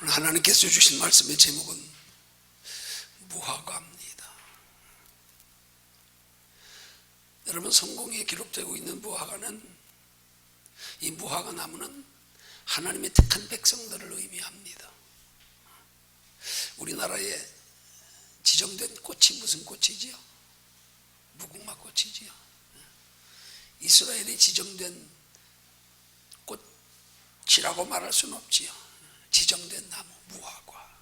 오늘 하나님께서 주신 말씀의 제목은 무화과입니다. 여러분, 성경에 기록되고 있는 무화과는, 이 무화과 나무는 하나님의 택한 백성들을 의미합니다. 우리나라에 지정된 꽃이 무슨 꽃이지요? 무궁화 꽃이지요. 이스라엘에 지정된 꽃이라고 말할 수는 없지요. 지정된 나무, 무화과.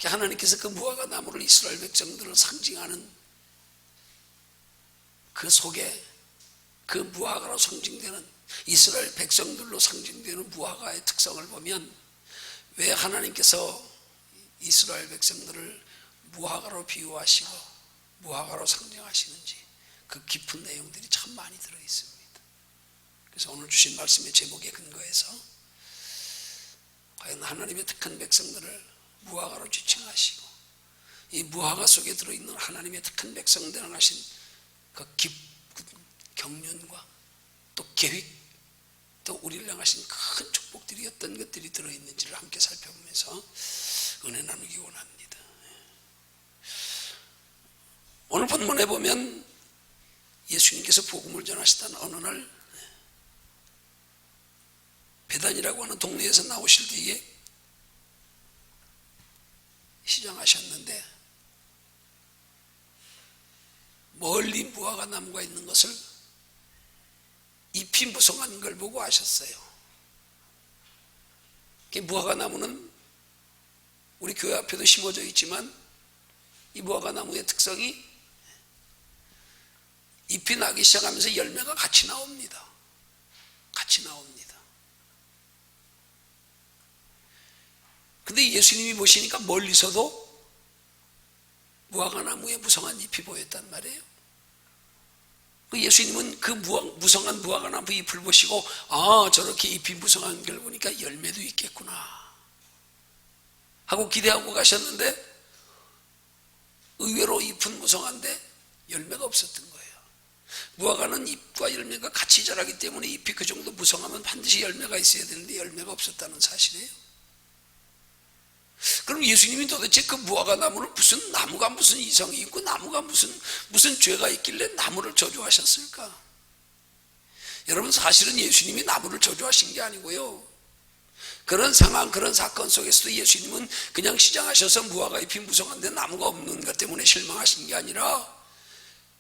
하나님께서 그 무화과 나무를 이스라엘 백성들을 상징하는 그 속에 그 무화과로 상징되는, 이스라엘 백성들로 상징되는 무화과의 특성을 보면 왜 하나님께서 이스라엘 백성들을 무화과로 비유하시고 무화과로 상징하시는지 그 깊은 내용들이 참 많이 들어있습니다. 그래서 오늘 주신 말씀의 제목에 근거해서 과연 하나님의 택한 백성들을 무화과로 지칭하시고 이 무화과 속에 들어있는 하나님의 택한 백성들을 하신 그 깊은 경륜과 또 계획, 또 우리를 향하신 큰 축복들이 어떤 것들이 들어있는지를 함께 살펴보면서 은혜 나누기 원합니다. 오늘 본문에 보면 예수님께서 복음을 전하시던 어느 날 베단이라고 하는 동네에서 나오실 때에 시장하셨는데 멀리 무화과 나무가 있는 것을 잎이 무성한 걸 보고 아셨어요. 무화과 나무는 우리 교회 앞에도 심어져 있지만 이 무화과 나무의 특성이 잎이 나기 시작하면서 열매가 같이 나옵니다. 같이 나옵니다. 근데 예수님이 보시니까 멀리서도 무화과 나무에 무성한 잎이 보였단 말이에요. 예수님은 그 무성한 무화과 나무 잎을 보시고 저렇게 잎이 무성한 걸 보니까 열매도 있겠구나 하고 기대하고 가셨는데 의외로 잎은 무성한데 열매가 없었던 거예요. 무화과는 잎과 열매가 같이 자라기 때문에 잎이 그 정도 무성하면 반드시 열매가 있어야 되는데 열매가 없었다는 사실이에요. 그럼 예수님이 도대체 그 무화과 나무는 무슨 나무가 무슨 이성이 있고 나무가 무슨 죄가 있길래 나무를 저주하셨을까? 여러분, 사실은 예수님이 나무를 저주하신 게 아니고요, 그런 상황, 그런 사건 속에서도 예수님은 그냥 시장하셔서 무화과 잎이 무성한데 나무가 없는 것 때문에 실망하신 게 아니라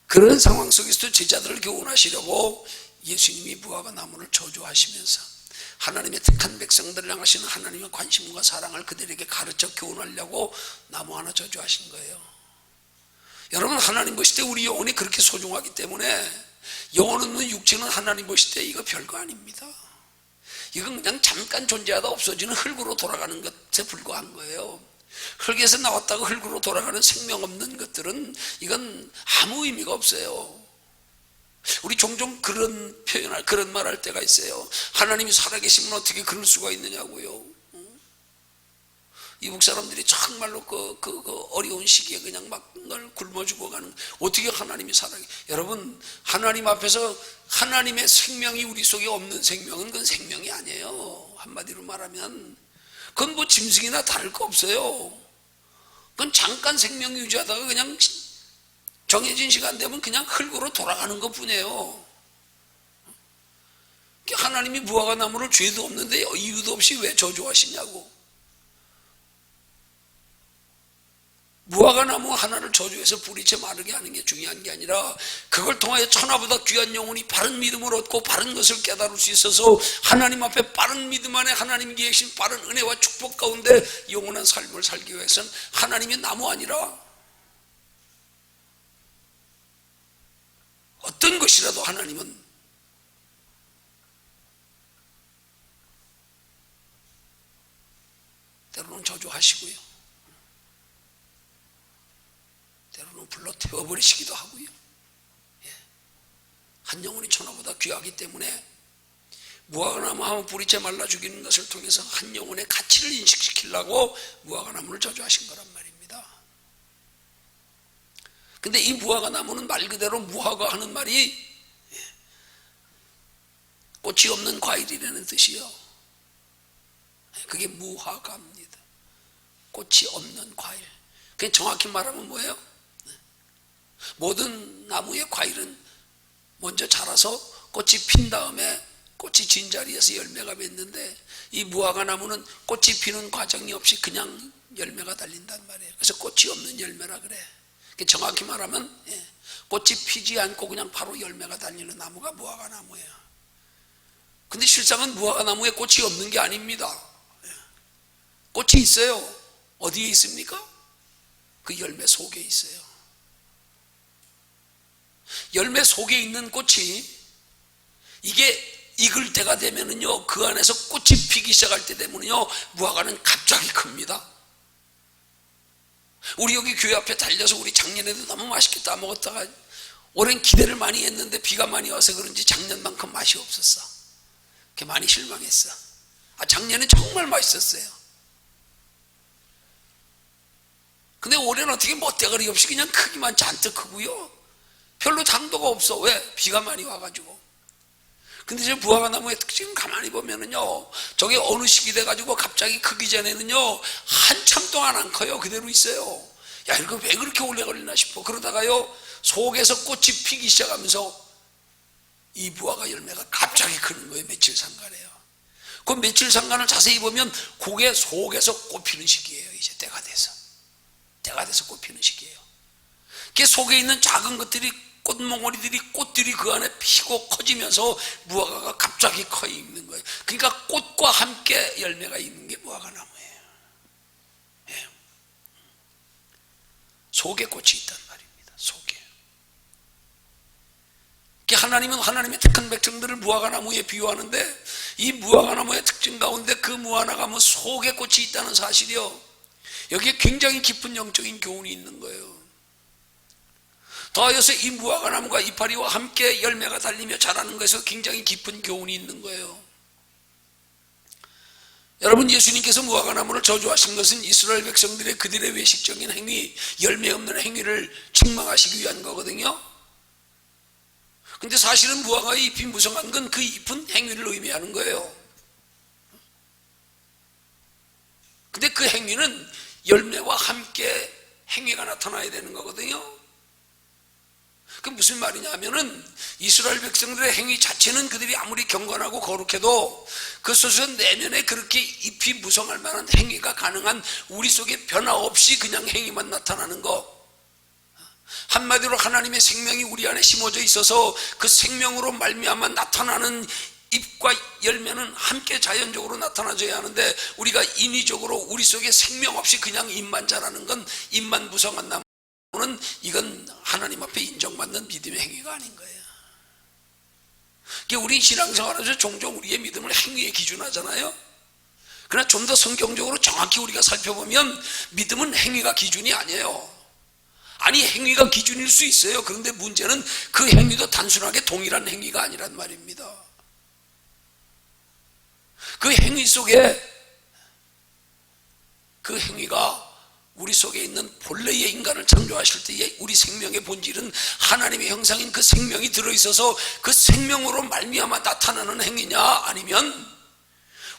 그런 상황 속에서도 제자들을 교훈하시려고 예수님이 무화과 나무를 저주하시면서 하나님의 택한 백성들을 향하시는 하나님의 관심과 사랑을 그들에게 가르쳐 교훈하려고 나무 하나 저주하신 거예요. 여러분, 하나님 보실 때 우리 영혼이 그렇게 소중하기 때문에 영혼 없는 육체는 하나님 보실 때 이거 별거 아닙니다. 이건 그냥 잠깐 존재하다 없어지는 흙으로 돌아가는 것에 불과한 거예요. 흙에서 나왔다고 흙으로 돌아가는 생명 없는 것들은 이건 아무 의미가 없어요. 우리 종종 그런 표현할, 그런 말 할 때가 있어요. 하나님이 살아계시면 어떻게 그럴 수가 있느냐고요. 이북 사람들이 정말로 그 어려운 시기에 그냥 막 널 굶어 죽어가는, 어떻게 하나님이 살아계, 여러분, 하나님 앞에서 하나님의 생명이 우리 속에 없는 생명은 그건 생명이 아니에요. 한마디로 말하면 그건 뭐 짐승이나 다를 거 없어요. 그건 잠깐 생명 유지하다가 그냥 정해진 시간 되면 그냥 흙으로 돌아가는 것 뿐이에요. 하나님이 무화과 나무를 죄도 없는데 이유도 없이 왜 저주하시냐고. 무화과 나무 하나를 저주해서 뿌리채 마르게 하는 게 중요한 게 아니라 그걸 통하여 천하보다 귀한 영혼이 바른 믿음을 얻고 바른 것을 깨달을 수 있어서 하나님 앞에 빠른 믿음 안에 하나님이 계신 빠른 은혜와 축복 가운데 영원한 삶을 살기 위해서는 하나님이 나무 아니라 어떤 것이라도 하나님은 때로는 저주하시고요, 때로는 불러 태워버리시기도 하고요. 한 영혼이 천하보다 귀하기 때문에 무화과나무 하면 뿌리채 말라 죽이는 것을 통해서 한 영혼의 가치를 인식시키려고 무화과나무를 저주하신 거란 말입니다. 근데 이 무화과나무는 말 그대로 무화과 하는 말이 꽃이 없는 과일이라는 뜻이요. 그게 무화과입니다. 꽃이 없는 과일. 그게 정확히 말하면 뭐예요? 모든 나무의 과일은 먼저 자라서 꽃이 핀 다음에 꽃이 진 자리에서 열매가 맺는데, 이 무화과 나무는 꽃이 피는 과정이 없이 그냥 열매가 달린단 말이에요. 그래서 꽃이 없는 열매라 그래. 정확히 말하면 꽃이 피지 않고 그냥 바로 열매가 달리는 나무가 무화과 나무예요. 근데 실상은 무화과 나무에 꽃이 없는 게 아닙니다. 꽃이 있어요. 어디에 있습니까? 그 열매 속에 있어요. 열매 속에 있는 꽃이, 이게 익을 때가 되면은요, 그 안에서 꽃이 피기 시작할 때 되면은요, 무화과는 갑자기 큽니다. 우리 여기 교회 앞에 달려서 우리 작년에도 너무 맛있게 따먹었다가 올해는 기대를 많이 했는데 비가 많이 와서 그런지 작년만큼 맛이 없었어. 그게 많이 실망했어. 작년에 정말 맛있었어요. 근데 올해는 어떻게 멋대가리 없이 그냥 크기만 잔뜩 크고요, 별로 당도가 없어. 왜? 비가 많이 와가지고. 근데 저 무화과 나무의 특징은 가만히 보면은요, 저게 어느 시기 돼가지고 갑자기 크기 전에는요, 한참 동안 안 커요. 그대로 있어요. 야, 이거 왜 그렇게 오래 걸리나 싶어. 그러다가요, 속에서 꽃이 피기 시작하면서 이 무화과 열매가 갑자기 크는 거예요. 며칠 상간에요. 그 며칠 상간을 자세히 보면 그게 속에서 꽃피는 시기예요. 이제 때가 돼서 꽃피는 시기예요. 그 속에 있는 작은 것들이, 꽃몽오리들이, 꽃들이 그 안에 피고 커지면서 무화과가 갑자기 커 있는 거예요. 그러니까 꽃과 함께 열매가 있는 게 무화과 나무예요. 예. 속에 꽃이 있단 말입니다. 속에. 하나님은 하나님의 택한 백성들을 무화과 나무에 비유하는데, 이 무화과 나무의 특징 가운데 그 무화과 나무 속에 꽃이 있다는 사실이요, 여기에 굉장히 깊은 영적인 교훈이 있는 거예요. 더하여서 이 무화과 나무가 이파리와 함께 열매가 달리며 자라는 것에서 굉장히 깊은 교훈이 있는 거예요. 여러분, 예수님께서 무화과 나무를 저주하신 것은 이스라엘 백성들의 그들의 외식적인 행위, 열매 없는 행위를 책망하시기 위한 거거든요. 근데 사실은 무화과의 잎이 무성한 건 그 잎은 행위를 의미하는 거예요. 근데 그 행위는 열매와 함께 행위가 나타나야 되는 거거든요. 그 무슨 말이냐 하면은, 이스라엘 백성들의 행위 자체는 그들이 아무리 경건하고 거룩해도 그 속에서 내면에 그렇게 잎이 무성할 만한 행위가 가능한, 우리 속에 변화 없이 그냥 행위만 나타나는 거, 한마디로 하나님의 생명이 우리 안에 심어져 있어서 그 생명으로 말미암아 나타나는 잎과 열매는 함께 자연적으로 나타나줘야 하는데, 우리가 인위적으로 우리 속에 생명 없이 그냥 잎만 자라는 건, 잎만 무성한 나무는 이건 하나님 앞에 인정받는 믿음의 행위가 아닌 거예요. 우리 신앙생활에서 종종 우리의 믿음을 행위에 기준하잖아요. 그러나 좀 더 성경적으로 정확히 우리가 살펴보면 믿음은 행위가 기준이 아니에요. 아니, 행위가 기준일 수 있어요. 그런데 문제는 그 행위도 단순하게 동일한 행위가 아니란 말입니다. 그 행위 속에, 그 행위가 우리 속에 있는 본래의 인간을 창조하실 때의 우리 생명의 본질은 하나님의 형상인 그 생명이 들어있어서 그 생명으로 말미암아 나타나는 행위냐, 아니면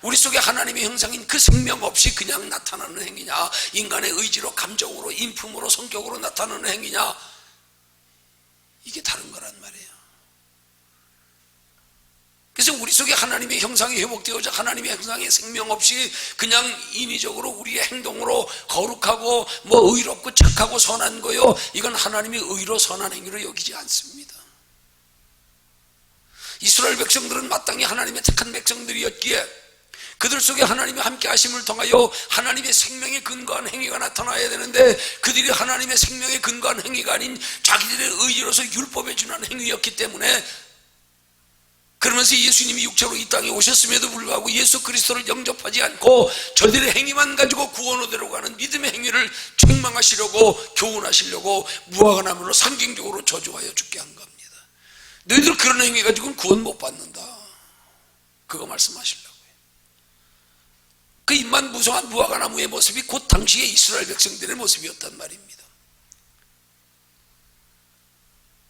우리 속에 하나님의 형상인 그 생명 없이 그냥 나타나는 행위냐, 인간의 의지로, 감정으로, 인품으로, 성격으로 나타나는 행위냐, 이게 다른 거란 말이에요. 그래서 우리 속에 하나님의 형상이 회복되어져 하나님의 형상의 생명 없이 그냥 인위적으로 우리의 행동으로 거룩하고 의롭고 착하고 선한 거요, 이건 하나님의 의로 선한 행위로 여기지 않습니다. 이스라엘 백성들은 마땅히 하나님의 택한 백성들이었기에 그들 속에 하나님의 함께 하심을 통하여 하나님의 생명에 근거한 행위가 나타나야 되는데, 그들이 하나님의 생명에 근거한 행위가 아닌 자기들의 의지로서 율법에 준한 행위였기 때문에, 그러면서 예수님이 육체로 이 땅에 오셨음에도 불구하고 예수 그리스도를 영접하지 않고 저들의 행위만 가지고 구원 얻으려고 하는 믿음의 행위를 책망하시려고, 교훈하시려고 무화과 나무로 상징적으로 저주하여 죽게 한 겁니다. 너희들 그런 행위 가지고는 구원 못 받는다, 그거 말씀하시려고요. 그 잎만 무성한 무화과 나무의 모습이 곧 당시의 이스라엘 백성들의 모습이었단 말입니다.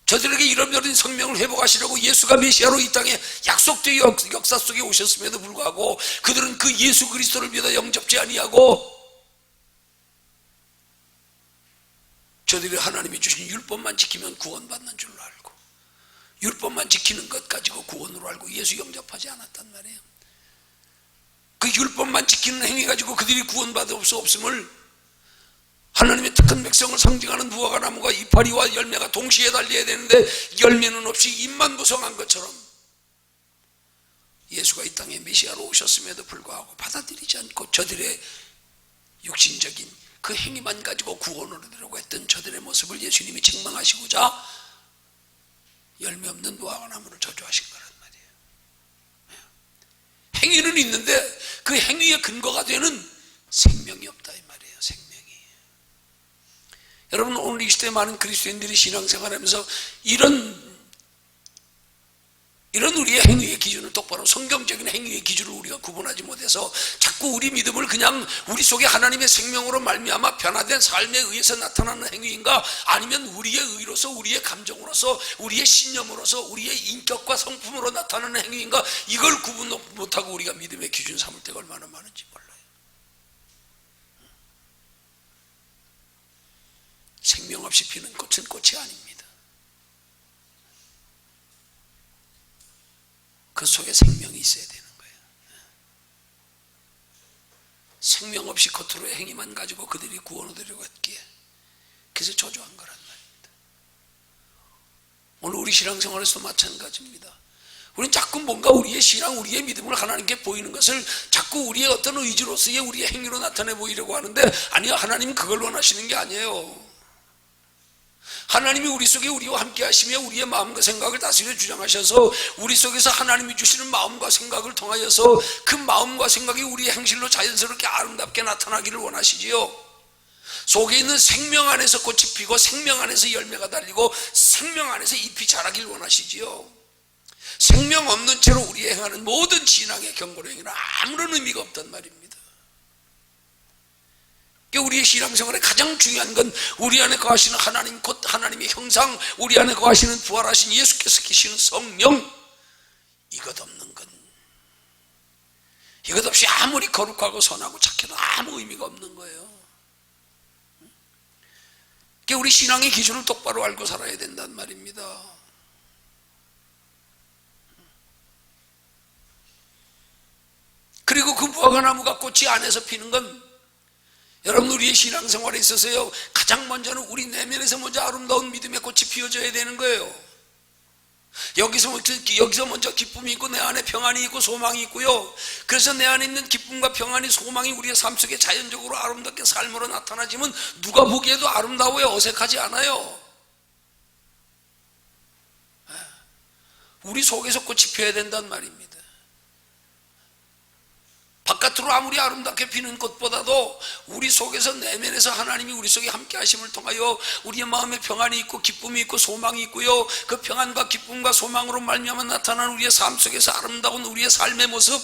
저 저들에게 잃어버린 생명을 회복하시려고 예수가 메시아로 이 땅에 약속된 역사 속에 오셨음에도 불구하고 그들은 그 예수 그리스도를 믿어 영접지 아니하고 저들이 하나님이 주신 율법만 지키면 구원받는 줄로 알고 율법만 지키는 것 가지고 구원으로 알고 예수 영접하지 않았단 말이에요. 그 율법만 지키는 행위 가지고 그들이 구원받을 수 없음을 하나님의 택한 백성을 상징하는 무화과 나무가 이파리와 열매가 동시에 달려야 되는데 열매는 없이 잎만 무성한 것처럼 예수가 이 땅에 메시아로 오셨음에도 불구하고 받아들이지 않고 저들의 육신적인 그 행위만 가지고 구원을 얻으려고 했던 저들의 모습을 예수님이 책망하시고자 열매 없는 무화과 나무를 저주하신 거란 말이에요. 행위는 있는데 그 행위의 근거가 되는 생명이 없다 이 말이에요. 생명이. 여러분 오늘 이 시대에 많은 그리스도인들이 신앙생활하면서 이런 우리의 행위의 기준을 똑바로 성경적인 행위의 기준을 우리가 구분하지 못해서 자꾸 우리 믿음을 그냥 우리 속에 하나님의 생명으로 말미암아 변화된 삶에 의해서 나타나는 행위인가 아니면 우리의 의로서 우리의 감정으로서 우리의 신념으로서 우리의 인격과 성품으로 나타나는 행위인가 이걸 구분 못하고 우리가 믿음의 기준 삼을 때가 얼마나 많은지 몰라요. 생명 없이 피는 꽃은 꽃이 아닙니다. 그 속에 생명이 있어야 되는 거예요. 생명 없이 겉으로의 행위만 가지고 그들이 구원 얻으려고 했기에 그래서 저주한 거란 말입니다. 오늘 우리 신앙생활에서도 마찬가지입니다. 우리는 자꾸 뭔가 우리의 신앙, 우리의 믿음을 하나님께 보이는 것을 자꾸 우리의 어떤 의지로서의 우리의 행위로 나타내 보이려고 하는데 아니요, 하나님은 그걸 원하시는 게 아니에요. 하나님이 우리 속에 우리와 함께 하시며 우리의 마음과 생각을 다스려 주장하셔서 우리 속에서 하나님이 주시는 마음과 생각을 통하여서 그 마음과 생각이 우리의 행실로 자연스럽게 아름답게 나타나기를 원하시지요. 속에 있는 생명 안에서 꽃이 피고 생명 안에서 열매가 달리고 생명 안에서 잎이 자라기를 원하시지요. 생명 없는 채로 우리의 행하는 모든 신앙의 경고로 행위는 아무런 의미가 없단 말입니다. 우리의 신앙생활에 가장 중요한 건 우리 안에 거하시는 하나님, 곧 하나님의 형상, 우리 안에 거하시는 부활하신 예수께서 계시는 성령, 이것 없는 건, 이것 없이 아무리 거룩하고 선하고 착해도 아무 의미가 없는 거예요. 우리 신앙의 기준을 똑바로 알고 살아야 된단 말입니다. 그리고 그 무화과 나무가 꽃이 안에서 피는 건 여러분 우리의 신앙생활에 있어서요 가장 먼저는 우리 내면에서 먼저 아름다운 믿음의 꽃이 피어져야 되는 거예요. 여기서 먼저 기쁨이 있고 내 안에 평안이 있고 소망이 있고요. 그래서 내 안에 있는 기쁨과 평안이 소망이 우리의 삶 속에 자연적으로 아름답게 삶으로 나타나지만 누가 보기에도 아름다워요. 어색하지 않아요. 우리 속에서 꽃이 피어야 된단 말입니다. 바깥으로 아무리 아름답게 피는 꽃보다도 우리 속에서 내면에서 하나님이 우리 속에 함께 하심을 통하여 우리의 마음에 평안이 있고 기쁨이 있고 소망이 있고요. 그 평안과 기쁨과 소망으로 말미암아 나타나는 우리의 삶 속에서 아름다운 우리의 삶의 모습,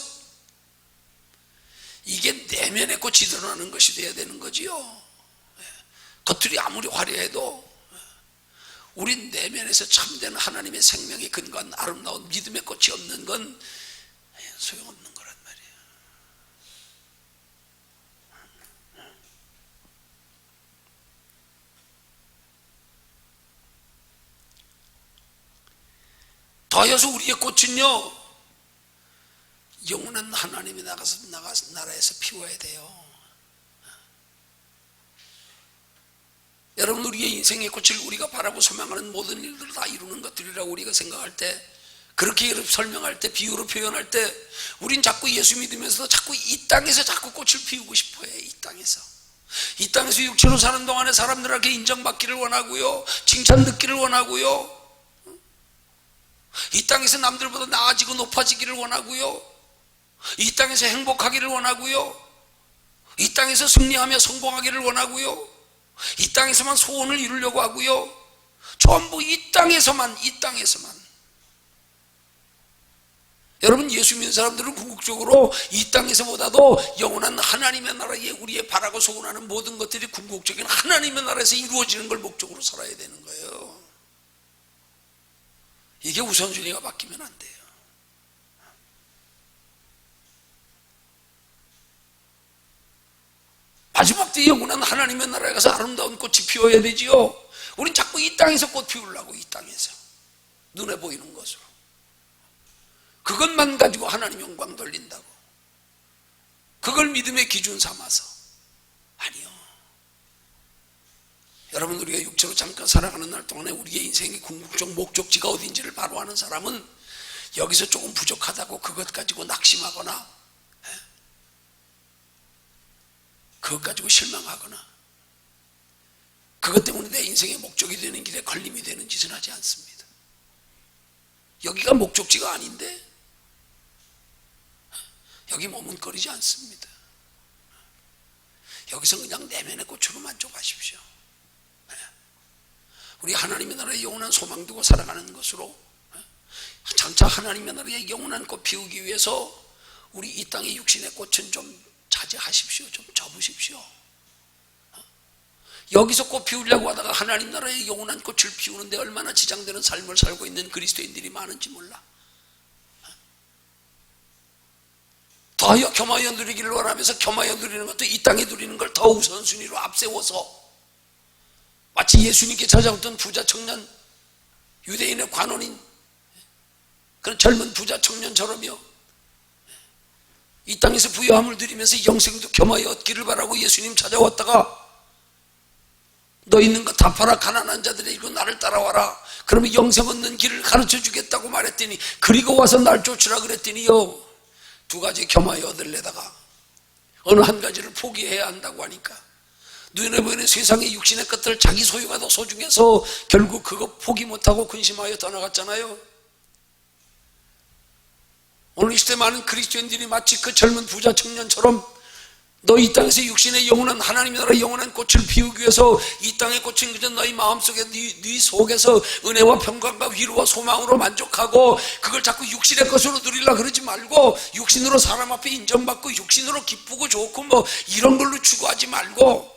이게 내면의 꽃이 드러나는 것이 되어야 되는 거지요. 겉들이 아무리 화려해도 우리 내면에서 참된 하나님의 생명이 근거한 아름다운 믿음의 꽃이 없는 건 소용없는 거란 말이에요. 더해서 우리의 꽃은요 영원한 하나님이 나라에서 피워야 돼요. 여러분 우리의 인생의 꽃을 우리가 바라고 소망하는 모든 일들을 다 이루는 것들이라고 우리가 생각할 때, 그렇게 설명할 때, 비유로 표현할 때 우린 자꾸 예수 믿으면서도 자꾸 이 땅에서 자꾸 꽃을 피우고 싶어요. 이 땅에서 육체로 사는 동안에 사람들에게 인정받기를 원하고요, 칭찬 듣기를 원하고요, 이 땅에서 남들보다 나아지고 높아지기를 원하고요, 이 땅에서 행복하기를 원하고요, 이 땅에서 승리하며 성공하기를 원하고요, 이 땅에서만 소원을 이루려고 하고요. 전부 이 땅에서만. 여러분 예수 믿는 사람들은 궁극적으로 이 땅에서보다도 영원한 하나님의 나라에 우리의 바라고 소원하는 모든 것들이 궁극적인 하나님의 나라에서 이루어지는 걸 목적으로 살아야 되는 거예요. 이게 우선순위가 바뀌면 안 돼요. 마지막 때 영원한 하나님의 나라에 가서 아름다운 꽃이 피어야 되지요. 우린 자꾸 이 땅에서 꽃 피우려고, 이 땅에서 눈에 보이는 것으로 그것만 가지고 하나님 영광 돌린다고, 그걸 믿음의 기준 삼아서. 아니요. 여러분, 우리가 육체로 잠깐 살아가는 날 동안에 우리의 인생의 궁극적 목적지가 어딘지를 바로 아는 사람은 여기서 조금 부족하다고 그것 가지고 낙심하거나 그것 가지고 실망하거나 그것 때문에 내 인생의 목적이 되는 길에 걸림이 되는 짓은 하지 않습니다. 여기가 목적지가 아닌데 여기 머문거리지 않습니다. 여기서 그냥 내면의 꽃으로 만족하십시오. 우리 하나님의 나라에 영원한 소망 두고 살아가는 것으로 장차 하나님의 나라에 영원한 꽃 피우기 위해서 우리 이 땅의 육신의 꽃은 좀 자제하십시오. 좀 접으십시오. 여기서 꽃 피우려고 하다가 하나님 나라의 영원한 꽃을 피우는데 얼마나 지장되는 삶을 살고 있는 그리스도인들이 많은지 몰라. 더하여 겸하여 누리기를 원하면서 겸하여 누리는 것도 이 땅에 누리는 걸 더 우선순위로 앞세워서 마치 예수님께 찾아왔던 부자 청년, 유대인의 관원인 그런 젊은 부자 청년처럼요, 이 땅에서 부요함을 누리면서 영생도 겸하여 얻기를 바라고 예수님 찾아왔다가 너 있는 거 다 팔아 가난한 자들에게 나를 따라와라, 그러면 영생 얻는 길을 가르쳐 주겠다고 말했더니, 그리고 와서 날 쫓으라 그랬더니요, 두 가지 겸하여 얻으려다가 어느 한 가지를 포기해야 한다고 하니까 눈에 보이는 세상의 육신의 것들, 자기 소유가 더 소중해서 결국 그거 포기 못하고 근심하여 떠나갔잖아요. 오늘 이 시대 많은 그리스도인들이 마치 그 젊은 부자 청년처럼 너 이 땅에서 육신의 영원한 하나님의 나라 영원한 꽃을 피우기 위해서 이 땅의 꽃은 그저 너희 마음속에 네 속에서 은혜와 평강과 위로와 소망으로 만족하고 그걸 자꾸 육신의 것으로 누리려고 그러지 말고, 육신으로 사람 앞에 인정받고 육신으로 기쁘고 좋고 뭐 이런 걸로 추구하지 말고,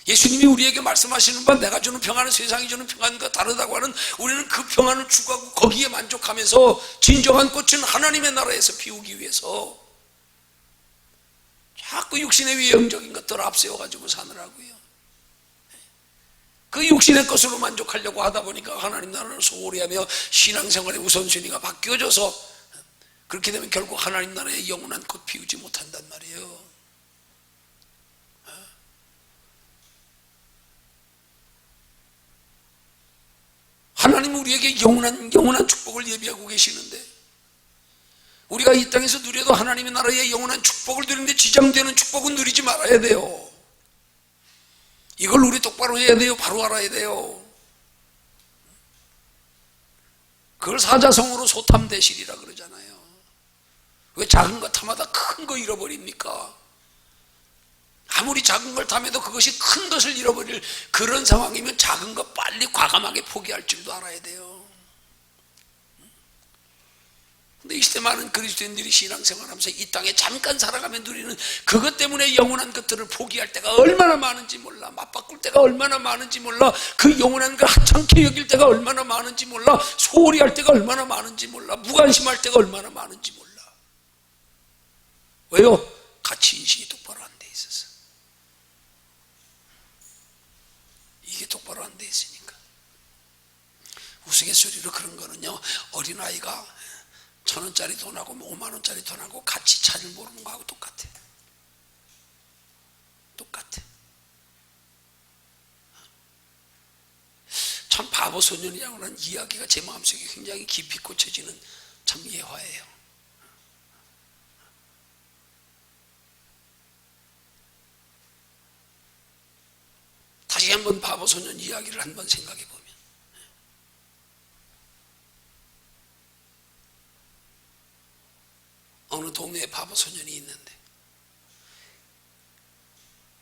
예수님이 우리에게 말씀하시는 바 내가 주는 평안은 세상이 주는 평안과 다르다고 하는, 우리는 그 평안을 추구하고 거기에 만족하면서 진정한 꽃은 하나님의 나라에서 피우기 위해서 자꾸 육신의 위형적인 것들을 앞세워가지고 사느라고요. 그 육신의 것으로 만족하려고 하다 보니까 하나님 나라를 소홀히 하며 신앙생활의 우선순위가 바뀌어져서 그렇게 되면 결국 하나님 나라의 영원한 꽃 피우지 못한단 말이에요. 하나님은 우리에게 영원한 축복을 예비하고 계시는데, 우리가 이 땅에서 누려도 하나님의 나라의 영원한 축복을 누리는데 지장되는 축복은 누리지 말아야 돼요. 이걸 우리 똑바로 해야 돼요. 바로 알아야 돼요. 그걸 사자성어로 소탐대실이라 그러잖아요. 왜 작은 것 탐하다 큰 거 잃어버립니까? 아무리 작은 걸 탐해도 그것이 큰 것을 잃어버릴 그런 상황이면 작은 거 빨리 과감하게 포기할 줄도 알아야 돼요. 근데 이 시대 많은 그리스도인들이 신앙생활하면서 이 땅에 잠깐 살아가며 누리는 그것 때문에 영원한 것들을 포기할 때가 얼마나 많은지 몰라. 맞바꿀 때가 얼마나 많은지 몰라. 그 영원한 걸 하찮게 여길 때가 얼마나 많은지 몰라. 소홀히 할 때가 얼마나 많은지 몰라. 무관심할 때가 얼마나 많은지 몰라. 왜요? 가치 인식이 똑바로 안 돼 있어서. 이게 똑바로 안 돼 있으니까. 우스갯소리로 그런 거는요, 어린아이가 1,000원짜리 돈하고 50,000원짜리 돈하고 가치 차이를 모르는 거하고 똑같아. 똑같아. 참 바보 소년이라고 하는 이야기가 제 마음속에 굉장히 깊이 꽂혀지는 참 예화예요. 다시 한번 바보 소년 이야기를 한번 생각해 보면, 어느 동네에 바보 소년이 있는데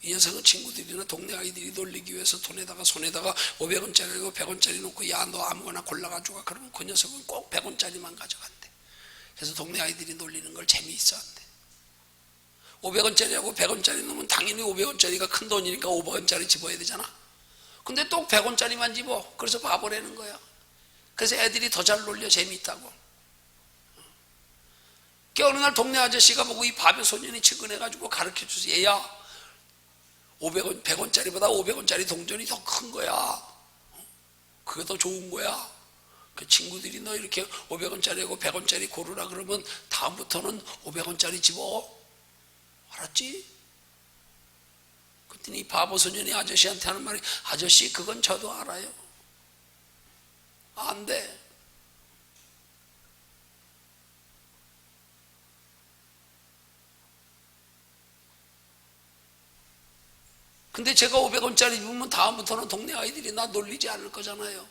이 녀석은 친구들이나 동네 아이들이 놀리기 위해서 손에다가 500원짜리고 100원짜리 놓고, 야 너 아무거나 골라가지고 가. 그러면 그 녀석은 꼭 100원짜리만 가져간대. 그래서 동네 아이들이 놀리는 걸 재미있어 한대. 500원짜리하고 100원짜리 놓으면 당연히 500원짜리가 큰 돈이니까 500원짜리 집어야 되잖아. 근데 또 100원짜리만 집어. 그래서 바보라는 거야. 그래서 애들이 더 잘 놀려 재미있다고. 어느 날 동네 아저씨가 보고 이 바보 소년이 측은해가지고 가르쳐주세요. 얘야, 500원, 100원짜리보다 500원짜리 동전이 더 큰 거야. 그게 더 좋은 거야. 그 친구들이 너 이렇게 500원짜리하고 100원짜리 고르라 그러면 다음부터는 500원짜리 집어. 알았지? 그랬더니 이 바보 소년이 아저씨한테 하는 말이, 아저씨 그건 저도 알아요. 안 돼. 근데 제가 500원짜리 입으면 다음부터는 동네 아이들이 나 놀리지 않을 거잖아요.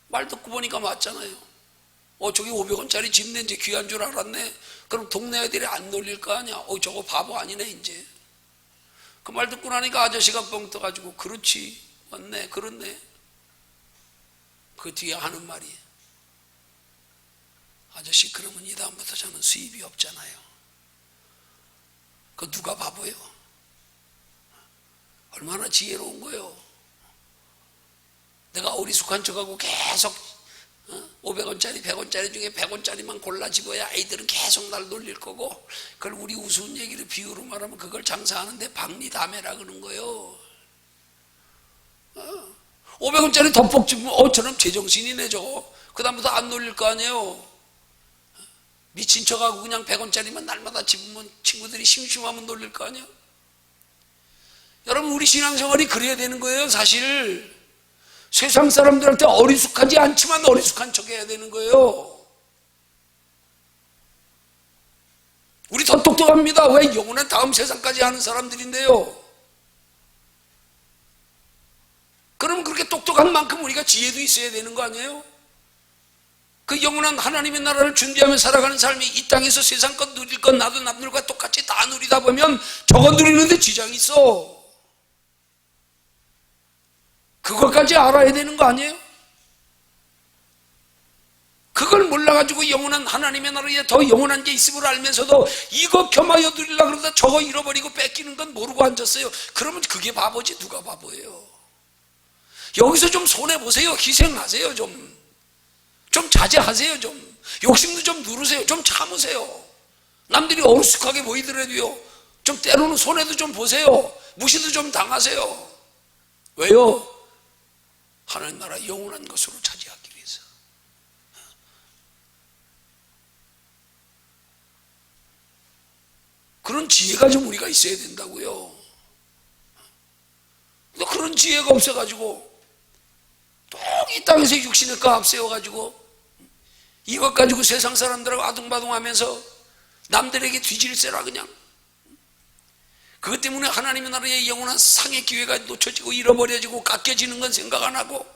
말 듣고 보니까 맞잖아요. 저기 500원짜리 집 낸지 귀한 줄 알았네. 그럼 동네 아이들이 안 놀릴 거 아니야. 저거 바보 아니네 이제. 그 말 듣고 나니까 아저씨가 뻥 떠가지고, 그렇지, 맞네, 그렇네. 그 뒤에 하는 말이, 아저씨 그러면 이 다음부터 저는 수입이 없잖아요. 그 누가 바보예요? 얼마나 지혜로운 거예요. 내가 어리숙한 척하고 계속 500원짜리 100원짜리 중에 100원짜리만 골라 집어야 아이들은 계속 날 놀릴 거고, 그걸 우리 우스운 얘기를 비유로 말하면 그걸 장사하는데 박리다매라 그러는 거예요. 500원짜리 덮복 집으면 저놈 제정신이네 저거. 그 다음부터 안 놀릴 거 아니에요. 미친 척하고 그냥 100원짜리만 날마다 집으면 친구들이 심심하면 놀릴 거 아니야. 여러분, 우리 신앙생활이 그래야 되는 거예요. 사실 세상 사람들한테 어리숙하지 않지만 어리숙한 척 해야 되는 거예요. 우리 더 똑똑합니다. 왜? 영원한 다음 세상까지 하는 사람들인데요. 그럼 그렇게 똑똑한 만큼 우리가 지혜도 있어야 되는 거 아니에요? 그 영원한 하나님의 나라를 준비하며 살아가는 삶이 이 땅에서 세상 것 누릴 것 나도 남들과 똑같이 다 누리다 보면 저거 누리는데 지장이 있어. 그것까지 알아야 되는 거 아니에요? 그걸 몰라가지고 영원한 하나님의 나라에 더 영원한 게 있음을 알면서도 이거 겸하여 누리려고 그러다 저거 잃어버리고 뺏기는 건 모르고 앉았어요. 그러면 그게 바보지 누가 바보예요? 여기서 좀 손해보세요. 희생하세요. 좀 자제하세요. 좀 욕심도 좀 누르세요. 좀 참으세요. 남들이 어리숙하게 보이더라도요, 좀 때로는 손해도 좀 보세요. 무시도 좀 당하세요. 왜요? 하나님 나라 영원한 것으로 차지하기 위해서. 그런 지혜가 좀 우리가 있어야 된다고요. 근데 그런 지혜가 없어가지고 또 이 땅에서 육신의 거 앞세워가지고 이것 가지고 세상 사람들하고 아둥바둥하면서 남들에게 뒤질세라 그냥. 그것 때문에 하나님의 나라의 영원한 상의 기회가 놓쳐지고 잃어버려지고 깎여지는 건 생각 안 하고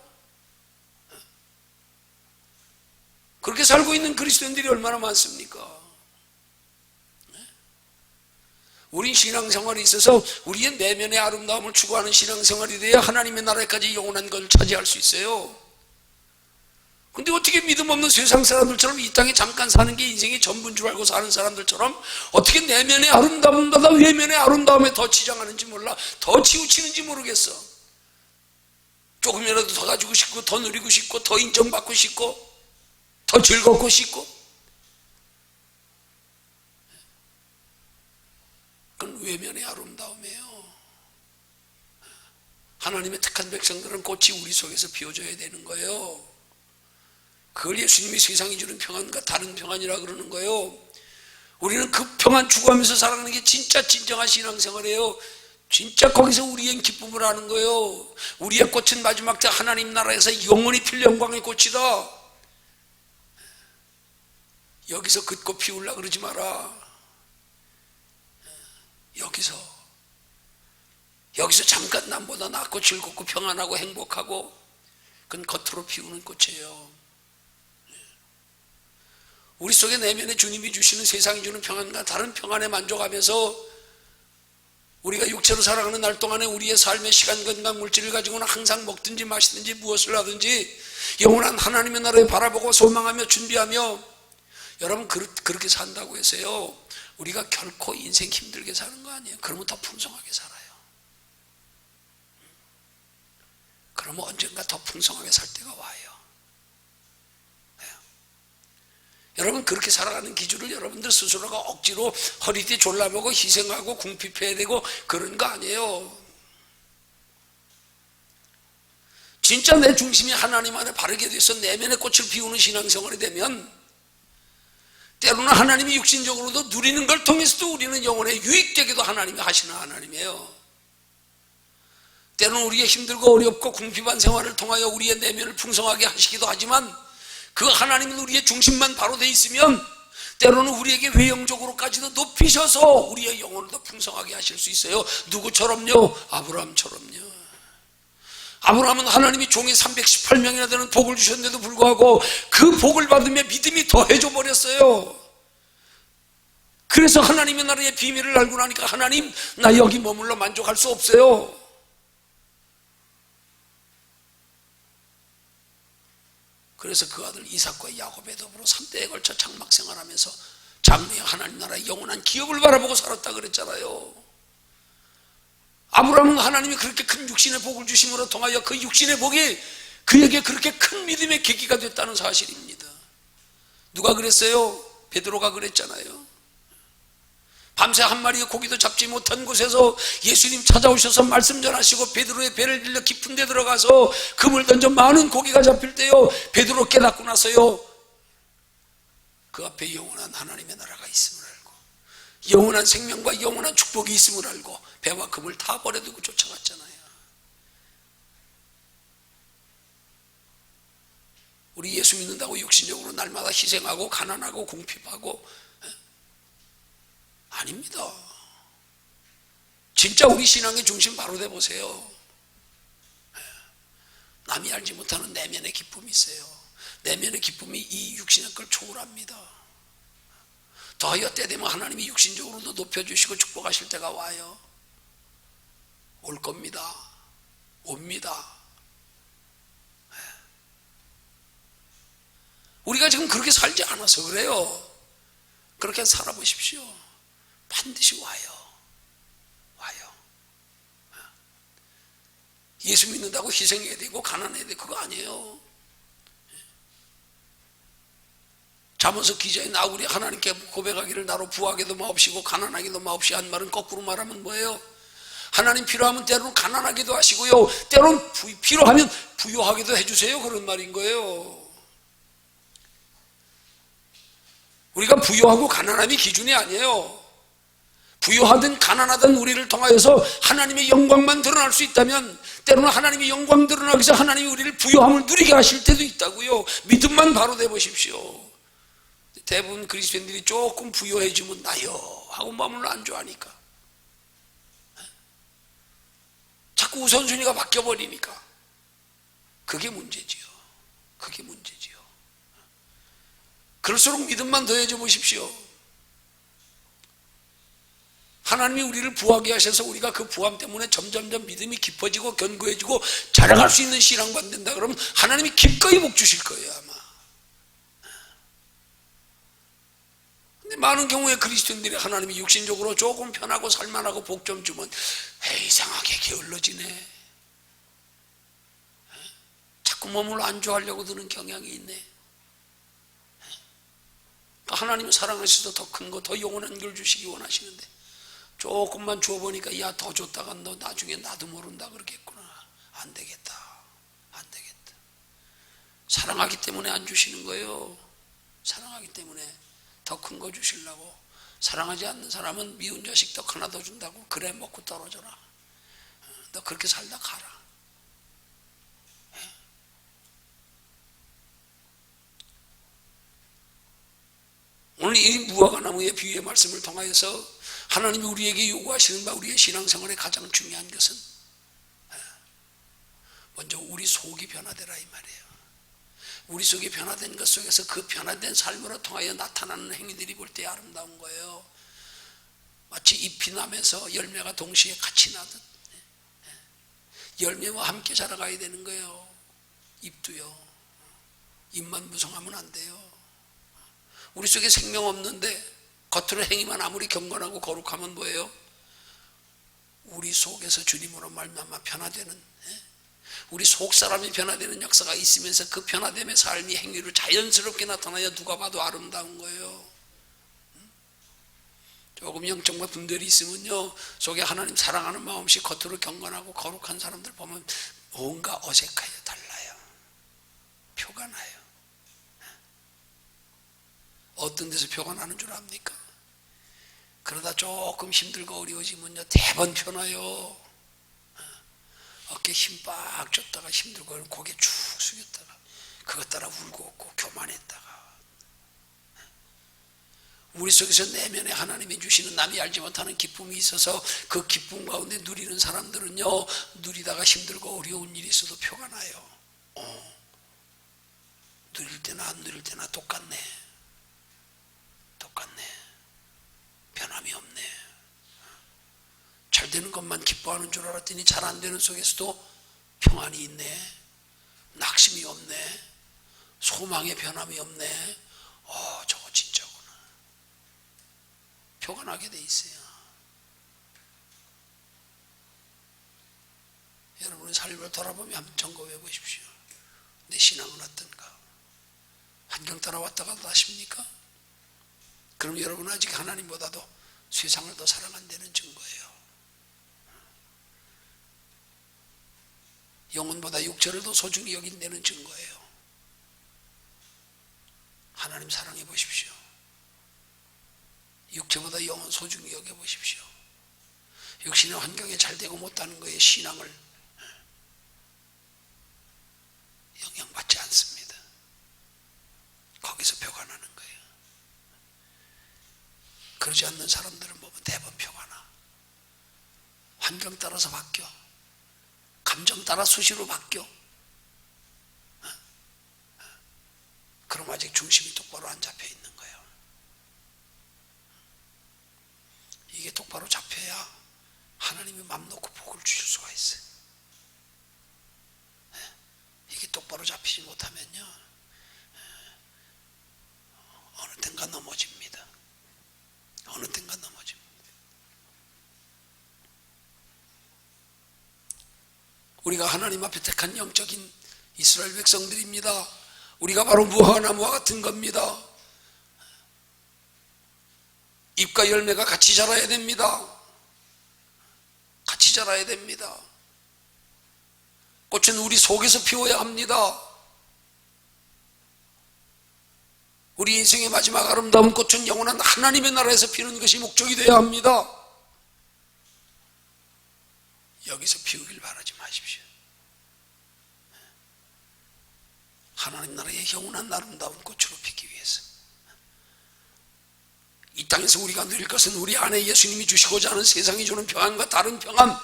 그렇게 살고 있는 그리스도인들이 얼마나 많습니까? 우린 신앙생활이 있어서 우리의 내면의 아름다움을 추구하는 신앙생활이 돼야 하나님의 나라까지 영원한 걸 차지할 수 있어요. 근데 어떻게 믿음 없는 세상 사람들처럼 이 땅에 잠깐 사는 게 인생의 전부인 줄 알고 사는 사람들처럼 어떻게 내면의 아름다움보다 외면의 아름다움에 더 치장하는지 몰라. 더 치우치는지 모르겠어. 조금이라도 더 가지고 싶고 더 누리고 싶고 더 인정받고 싶고 더 즐겁고 싶고. 그건 외면의 아름다움이에요. 하나님의 택한 백성들은 꽃이 우리 속에서 피워져야 되는 거예요. 그걸 예수님이 세상이 주는 평안과 다른 평안이라 그러는 거예요. 우리는 그 평안 추구하면서 살아가는 게 진짜 진정한 신앙생활이에요. 진짜 거기서 우리의 기쁨을 하는 거예요. 우리의 꽃은 마지막 때 하나님 나라에서 영원히 필 영광의 꽃이다. 여기서 긋고 피우려고 그러지 마라. 여기서 잠깐 남보다 낫고 즐겁고 평안하고 행복하고 그건 겉으로 피우는 꽃이에요. 우리 속에 내면에 주님이 주시는 세상이 주는 평안과 다른 평안에 만족하면서 우리가 육체로 살아가는 날 동안에 우리의 삶의 시간, 건강, 물질을 가지고는 항상 먹든지 마시든지 무엇을 하든지 영원한 하나님의 나라를 바라보고 소망하며 준비하며 여러분 그렇게 산다고 해서요 우리가 결코 인생 힘들게 사는 거 아니에요. 그러면 더 풍성하게 살아요. 그러면 언젠가 더 풍성하게 살 때가 와요. 네. 여러분 그렇게 살아가는 기준을 여러분들 스스로가 억지로 허리띠 졸라매고 희생하고 궁핍해야 되고 그런 거 아니에요. 진짜 내 중심이 하나님 안에 바르게 돼서 내면의 꽃을 피우는 신앙생활이 되면 때로는 하나님이 육신적으로도 누리는 걸 통해서도 우리는 영혼에 유익되게도 하나님이 하시는 하나님이에요. 때로는 우리의 힘들고 어렵고 궁핍한 생활을 통하여 우리의 내면을 풍성하게 하시기도 하지만 그 하나님은 우리의 중심만 바로 돼 있으면 때로는 우리에게 외형적으로까지도 높이셔서 우리의 영혼을 더 풍성하게 하실 수 있어요. 누구처럼요? 아브라함처럼요. 아브라함은 하나님이 종이 318명이나 되는 복을 주셨는데도 불구하고 그 복을 받으며 믿음이 더해져 버렸어요. 그래서 하나님의 나라의 비밀을 알고 나니까 하나님 나 여기 머물러 만족할 수 없어요. 그래서 그 아들 이삭과 야곱에 더불어 3대에 걸쳐 장막 생활하면서 장래의 하나님 나라의 영원한 기업을 바라보고 살았다 그랬잖아요. 아브라함은 하나님이 그렇게 큰 육신의 복을 주심으로 통하여 그 육신의 복이 그에게 그렇게 큰 믿음의 계기가 됐다는 사실입니다. 누가 그랬어요? 베드로가 그랬잖아요. 밤새 한 마리의 고기도 잡지 못한 곳에서 예수님 찾아오셔서 말씀 전하시고 베드로의 배를 들려 깊은 데 들어가서 금을 던져 많은 고기가 잡힐 때요, 베드로 깨닫고 나서요 그 앞에 영원한 하나님의 나라가 있음을 알고 영원한 생명과 영원한 축복이 있음을 알고 배와 금을 다 버려두고 쫓아갔잖아요. 우리 예수 믿는다고 육신적으로 날마다 희생하고 가난하고 궁핍하고 아닙니다. 진짜 우리 신앙의 중심 바로 돼보세요. 남이 알지 못하는 내면의 기쁨이 있어요. 내면의 기쁨이 이 육신의 걸 초월합니다. 더하여 때 되면 하나님이 육신적으로도 높여주시고 축복하실 때가 와요. 올 겁니다. 옵니다. 우리가 지금 그렇게 살지 않아서 그래요. 그렇게 살아보십시오. 반드시 와요. 와요. 예수 믿는다고 희생해야 되고 가난해야 되고 그거 아니에요. 잠언서 기자의 나홀이 하나님께 고백하기를 나로 부하게도 마옵시고 가난하게도 마옵시 한 말은 거꾸로 말하면 뭐예요? 하나님 필요하면 때로는 가난하게도 하시고요, 때로는 필요하면 부유하게도 해주세요, 그런 말인 거예요. 우리가 부유하고 가난함이 기준이 아니에요. 부유하든 가난하든 우리를 통하여서 하나님의 영광만 드러날 수 있다면 때로는 하나님의 영광 드러나기 위해서 하나님이 우리를 부유함을 누리게 하실 때도 있다고요. 믿음만 바로 내보십시오. 대부분 그리스도인들이 조금 부유해지면 나요 하고 마음을 안 좋아하니까 자꾸 우선순위가 바뀌어버리니까 그게 문제지요. 그게 문제지요. 그럴수록 믿음만 더해져 보십시오. 하나님이 우리를 부하게 하셔서 우리가 그 부함 때문에 점점점 믿음이 깊어지고 견고해지고 자라갈 수 있는 신앙만 된다 그러면 하나님이 기꺼이 복 주실 거예요 아마. 근데 많은 경우에 그리스도인들이 하나님이 육신적으로 조금 편하고 살만하고 복 좀 주면 이상하게 게을러지네, 자꾸 몸을 안주하려고 드는 경향이 있네. 하나님은 사랑하셔서 더 큰 거, 더 영원한 걸 주시기 원하시는데 조금만 줘보니까 야 더 줬다가 너 나중에 나도 모른다 그러겠구나. 안 되겠다. 안 되겠다. 사랑하기 때문에 안 주시는 거예요. 사랑하기 때문에 더 큰 거 주시려고. 사랑하지 않는 사람은 미운 자식 떡 하나 더 준다고 그래 먹고 떨어져라. 너 그렇게 살다 가라. 오늘 이 무화과나무의 비유의 말씀을 통하여서 하나님이 우리에게 요구하시는 바 우리의 신앙생활의 가장 중요한 것은 먼저 우리 속이 변화되라 이 말이에요. 우리 속이 변화된 것 속에서 그 변화된 삶으로 통하여 나타나는 행위들이 볼 때 아름다운 거예요. 마치 잎이 나면서 열매가 동시에 같이 나듯 열매와 함께 자라가야 되는 거예요. 잎도요. 잎만 무성하면 안 돼요. 우리 속에 생명 없는데 겉으로 행위만 아무리 경건하고 거룩하면 뭐예요? 우리 속에서 주님으로 말미암아 변화되는 우리 속 사람이 변화되는 역사가 있으면서 그 변화됨의 삶이 행위로 자연스럽게 나타나야 누가 봐도 아름다운 거예요. 조금 영적인 분들이 있으면요, 속에 하나님 사랑하는 마음없이 겉으로 경건하고 거룩한 사람들 보면 뭔가 어색해요. 달라요. 표가 나요. 어떤 데서 표가 나는 줄 압니까? 그러다 조금 힘들고 어려워지면요, 대번 펴나요. 어깨 힘 빡 줬다가 힘들고 고개 쭉 숙였다가 그것 따라 울고 웃고 교만했다가, 우리 속에서 내면에 하나님이 주시는 남이 알지 못하는 기쁨이 있어서 그 기쁨 가운데 누리는 사람들은요, 누리다가 힘들고 어려운 일이 있어도 표가 나요. 누릴 때나 안 누릴 때나 똑같네. 변함이 없네. 잘 되는 것만 기뻐하는 줄 알았더니 잘 안 되는 속에서도 평안이 있네. 낙심이 없네. 소망의 변함이 없네. 저거 진짜구나. 표가 나게 돼 있어요. 여러분의 삶을 돌아보면 한번 점검해 보십시오. 내 신앙은 어떤가? 환경 따라왔다가도 하십니까? 그럼 여러분은 아직 하나님보다도 세상을 더 사랑한다는 증거예요. 영혼보다 육체를 더 소중히 여긴다는 증거예요. 하나님 사랑해 보십시오. 육체보다 영혼 소중히 여겨 보십시오. 육신의 환경에 잘 되고 못하는 거에 신앙을 영향받지 않습니다. 거기서 표가 나는 거예요. 그러지 않는 사람들은 보면 대부분 표가 나. 환경 따라서 바뀌어. 감정 따라 수시로 바뀌어. 그럼 아직 중심이 똑바로 안 잡혀 있는 거예요. 이게 똑바로 잡혀야 하나님이 맘 놓고 복을 주실 수가 있어요. 이게 똑바로 잡히지 못하면요, 어느 땐가 넘어집니다. 어느 땐가 넘어집니다. 우리가 하나님 앞에 택한 영적인 이스라엘 백성들입니다. 우리가 바로 무화과나무와 같은 겁니다. 잎과 열매가 같이 자라야 됩니다. 같이 자라야 됩니다. 꽃은 우리 속에서 피워야 합니다. 우리 인생의 마지막 아름다운 꽃은 영원한 하나님의 나라에서 피는 것이 목적이 되어야 합니다. 여기서 피우길 바라지 마십시오. 하나님 나라의 영원한 아름다운 꽃으로 피기 위해서, 이 땅에서 우리가 누릴 것은 우리 안에 예수님이 주시고자 하는 세상이 주는 평안과 다른 평안,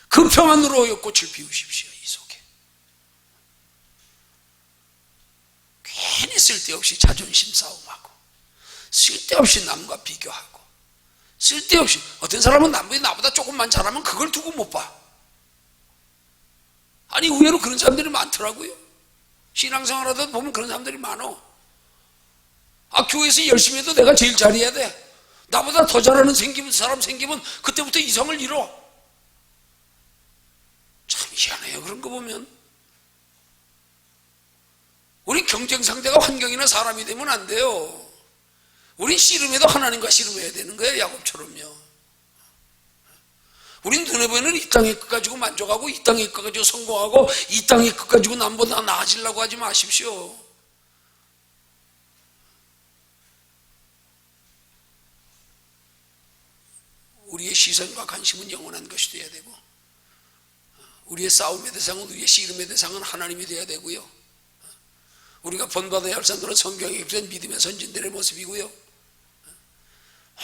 그 평안으로 꽃을 피우십시오. 이 속에 괜히 쓸데없이 자존심 싸움하고, 쓸데없이 남과 비교하고, 쓸데없이 어떤 사람은 나보다 조금만 잘하면 그걸 두고 못 봐. 아니 의외로 그런 사람들이 많더라고요. 신앙생활하다 보면 그런 사람들이 많어. 교회에서 열심히 해도 내가 제일 잘해야 돼. 나보다 더 잘하는 사람 생기면 그때부터 이성을 잃어. 참 희한해요. 그런 거 보면. 우리 경쟁 상대가 환경이나 사람이 되면 안 돼요. 우린 씨름해도 하나님과 씨름해야 되는 거예요. 야곱처럼요. 우린 눈에 보이는 이 땅의 것 가지고 만족하고, 이 땅의 것 가지고 성공하고, 이 땅의 것 가지고 남보다 나아지려고 하지 마십시오. 우리의 시선과 관심은 영원한 것이 되어야 되고, 우리의 싸움의 대상은, 우리의 씨름의 대상은 하나님이 되어야 되고요. 우리가 본받아야 할 선들은 성경에 기록된 믿음의 선진들의 모습이고요.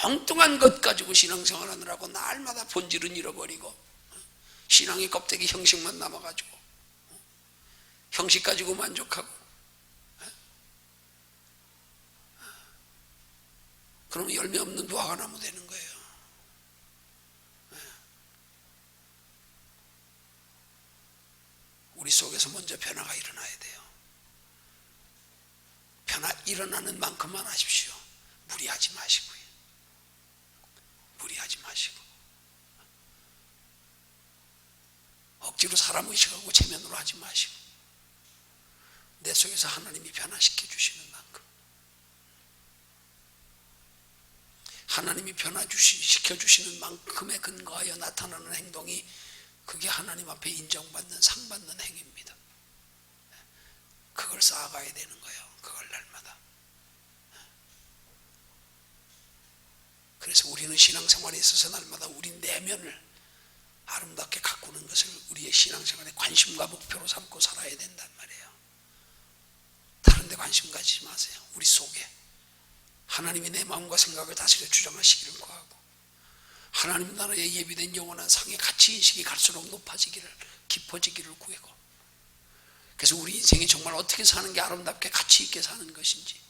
엉뚱한 것 가지고 신앙생활하느라고 날마다 본질은 잃어버리고, 신앙의 껍데기 형식만 남아가지고 형식 가지고 만족하고, 그러면 열매 없는 무화과나무 되는 거예요. 우리 속에서 먼저 변화가 일어나야 돼요. 변화 일어나는 만큼만 하십시오. 무리하지 마시고요. 무리하지 마시고. 억지로 사람 의식하고 체면으로 하지 마시고 내 속에서 하나님이 변화시켜 주시는 만큼, 하나님이 변화시켜 주시는 만큼에 근거하여 나타나는 행동이, 그게 하나님 앞에 인정받는, 상받는 행위입니다. 그걸 쌓아가야 되는 거예요. 그걸 날마다. 그래서 우리는 신앙생활에 있어서 날마다 우리 내면을 아름답게 가꾸는 것을 우리의 신앙생활의 관심과 목표로 삼고 살아야 된단 말이에요. 다른 데 관심 가지지 마세요. 우리 속에 하나님이 내 마음과 생각을 다스려 주장하시기를 구하고, 하나님 나라에 예비된 영원한 상의 가치인식이 갈수록 높아지기를, 깊어지기를 구하고, 그래서 우리 인생이 정말 어떻게 사는 게 아름답게 가치 있게 사는 것인지,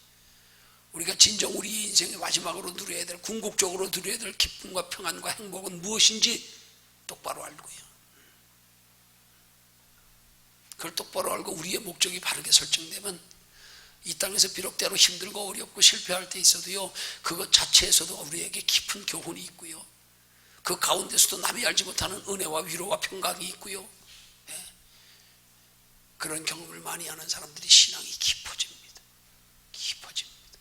우리가 진정 우리 인생의 마지막으로 누려야 될, 궁극적으로 누려야 될 기쁨과 평안과 행복은 무엇인지 똑바로 알고요. 그걸 똑바로 알고 우리의 목적이 바르게 설정되면 이 땅에서 비록 때로 힘들고 어렵고 실패할 때 있어도요, 그것 자체에서도 우리에게 깊은 교훈이 있고요, 그 가운데서도 남이 알지 못하는 은혜와 위로와 평강이 있고요, 그런 경험을 많이 하는 사람들이 신앙이 깊어집니다. 깊어집니다.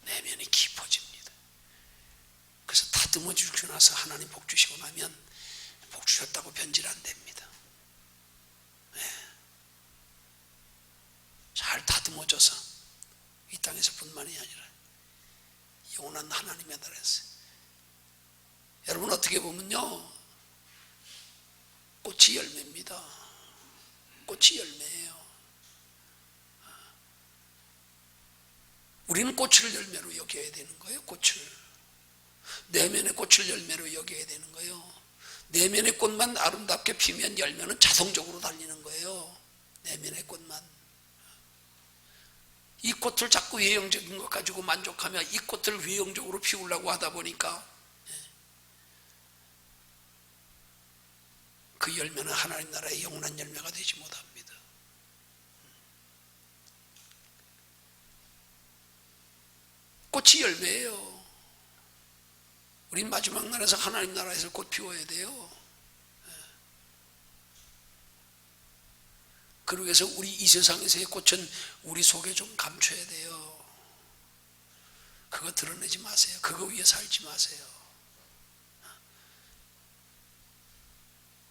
내면이 깊어집니다. 그래서 다듬어 주시고 나서 하나님 복 주시고 나면 복 주셨다고 변질 안 됩니다. 잘 다듬어져서 이 땅에서뿐만이 아니라 영원한 하나님의 나라에서, 여러분 어떻게 보면요, 꽃이 열매입니다. 꽃이 열매예요. 우리는 꽃을 열매로 여겨야 되는 거예요. 꽃을, 내면의 꽃을 열매로 여겨야 되는 거예요. 내면의 꽃만 아름답게 피면 열매는 자동적으로 달리는 거예요. 내면의 꽃만. 이 꽃을 자꾸 외형적인 것 가지고 만족하며 이 꽃을 외형적으로 피우려고 하다 보니까 그 열매는 하나님 나라의 영원한 열매가 되지 못합니다. 꽃이 열매예요. 우린 마지막 날에서 하나님 나라에서 꽃 피워야 돼요. 그러기 위해서 우리 이 세상에서의 꽃은 우리 속에 좀 감춰야 돼요. 그거 드러내지 마세요. 그거 위해 살지 마세요.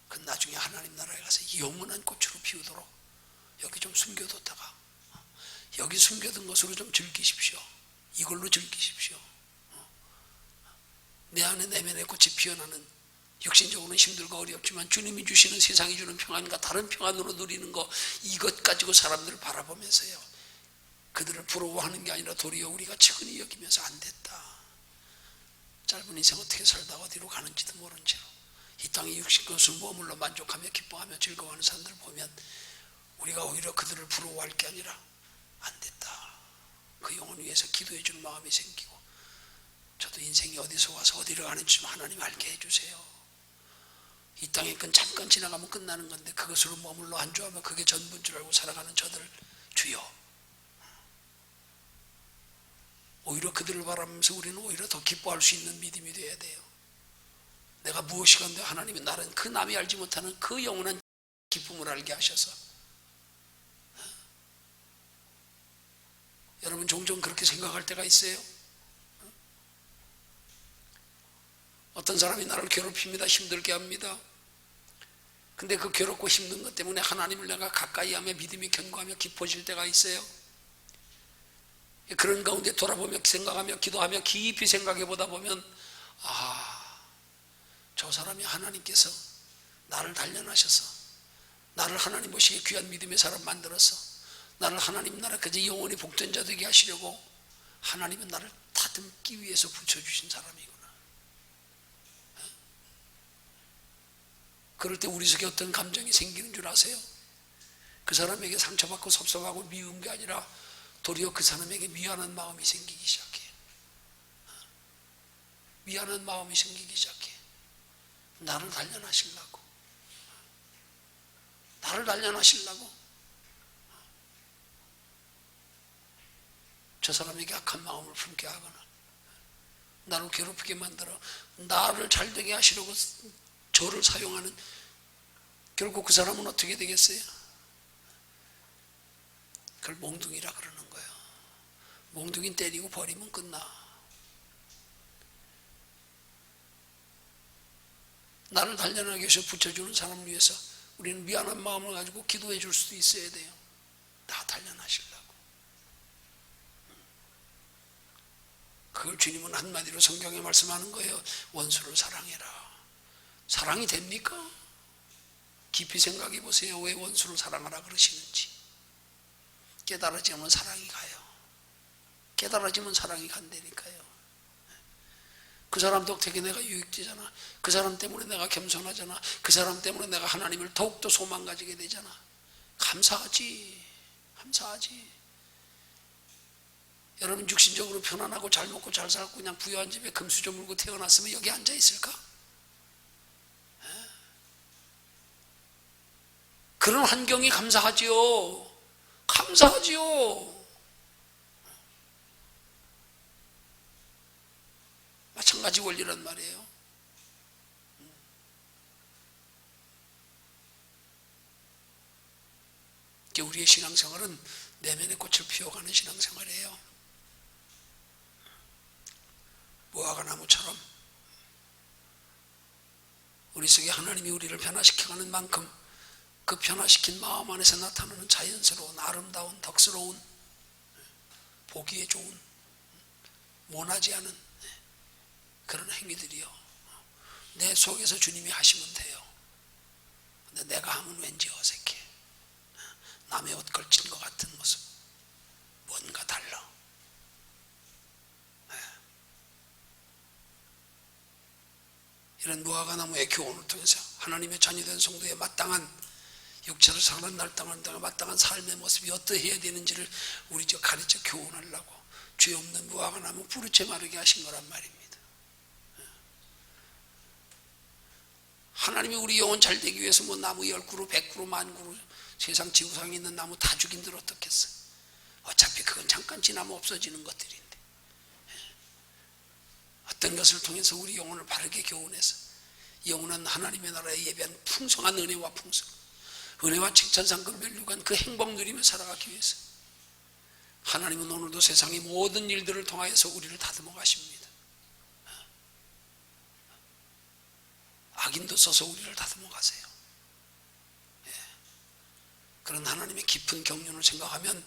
그 나중에 하나님 나라에 가서 영원한 꽃으로 피우도록 여기 좀 숨겨뒀다가 여기 숨겨둔 것으로 좀 즐기십시오. 이걸로 즐기십시오. 내 안에 내면의 꽃이 피어나는, 육신적으로는 힘들고 어렵지만 주님이 주시는, 세상이 주는 평안과 다른 평안으로 누리는 거, 이것 가지고 사람들을 바라보면서요, 그들을 부러워하는 게 아니라 도리어 우리가 측은히 여기면서 안 됐다, 짧은 인생 어떻게 살다 어디로 가는지도 모른 채로 이 땅의 육신 것을 머물러 만족하며 기뻐하며 즐거워하는 사람들을 보면 우리가 오히려 그들을 부러워할 게 아니라 안 됐다, 그 영혼 위해서 기도해 주는 마음이 생기고, 저도 인생이 어디서 와서 어디로 가는지 좀 하나님 알게 해주세요. 이 땅의 건 잠깐 지나가면 끝나는 건데 그것으로 머물러 안주하며 그게 전부인 줄 알고 살아가는 저들 주여, 오히려 그들을 바라보면서 우리는 오히려 더 기뻐할 수 있는 믿음이 되어야 돼요. 내가 무엇이건데 하나님이 나는 그 남이 알지 못하는 그 영원한 기쁨을 알게 하셔서, 여러분 종종 그렇게 생각할 때가 있어요. 어떤 사람이 나를 괴롭힙니다. 힘들게 합니다. 근데 그 괴롭고 힘든 것 때문에 하나님을 내가 가까이 하며 믿음이 견고하며 깊어질 때가 있어요. 그런 가운데 돌아보며 생각하며 기도하며 깊이 생각해 보다 보면, 저 사람이 하나님께서 나를 단련하셔서 나를 하나님 보시기에 귀한 믿음의 사람 만들어서 나를 하나님 나라까지 영원히 복된 자 되게 하시려고 하나님은 나를 다듬기 위해서 붙여주신 사람이구나. 그럴 때 우리 속에 어떤 감정이 생기는 줄 아세요? 그 사람에게 상처받고 섭섭하고 미운 게 아니라 도리어 그 사람에게 미안한 마음이 생기기 시작해. 미안한 마음이 생기기 시작해. 나를 단련하시려고. 나를 단련하시려고. 저 사람에게 악한 마음을 품게 하거나 나를 괴롭히게 만들어 나를 잘되게 하시려고 저를 사용하는 결국 그 사람은 어떻게 되겠어요? 그걸 몽둥이라 그러는 거예요. 몽둥이 때리고 버리면 끝나. 나를 단련하게 해서 붙여주는 사람을 위해서 우리는 미안한 마음을 가지고 기도해 줄 수도 있어야 돼요. 나 단련하시려고. 그걸 주님은 한마디로 성경에 말씀하는 거예요. 원수를 사랑해라. 사랑이 됩니까? 깊이 생각해 보세요. 왜 원수를 사랑하라 그러시는지. 깨달아지면 사랑이 가요. 깨달아지면 사랑이 간다니까요. 그 사람 덕택에 내가 유익되잖아. 그 사람 때문에 내가 겸손하잖아. 그 사람 때문에 내가 하나님을 더욱더 소망 가지게 되잖아. 감사하지. 감사하지. 여러분 육신적으로 편안하고 잘 먹고 잘 살고 그냥 부유한 집에 금수저 물고 태어났으면 여기 앉아 있을까? 그런 환경이 감사하지요. 감사하지요. 마찬가지 원리란 말이에요. 우리의 신앙생활은 내면의 꽃을 피워가는 신앙생활이에요. 무화과나무처럼 우리 속에 하나님이 우리를 변화시켜가는 만큼 그 변화시킨 마음 안에서 나타나는 자연스러운 아름다운 덕스러운 보기에 좋은 모나지 않은 그런 행위들이요. 내 속에서 주님이 하시면 돼요. 근데 내가 하면 왠지 어색해. 남의 옷 걸친 것 같은 모습. 뭔가 달라. 이런 무화과나무의 교훈을 통해서 하나님의 자녀된 성도의 마땅한 육체를 사는 날땅한 마땅한 삶의 모습이 어떠해야 되는지를 우리 가르쳐 교훈하려고 죄 없는 무화과나무 부르채 마르게 하신 거란 말입니다. 하나님이 우리 영혼 잘 되기 위해서 뭐 나무 10그루, 100그루, 10,000그루 세상 지구상에 있는 나무 다 죽인들 어떻겠어? 어차피 그건 잠깐 지나면 없어지는 것들인데 어떤 것을 통해서 우리 영혼을 바르게 교훈해서 영원한 하나님의 나라에 예배한 풍성한 은혜와 풍성, 은혜와 칭찬상급 멸류관 그 행복 누리며 살아가기 위해서 하나님은 오늘도 세상의 모든 일들을 통하여서 우리를 다듬어 가십니다. 악인도 써서 우리를 다듬어 가세요. 그런 하나님의 깊은 경륜을 생각하면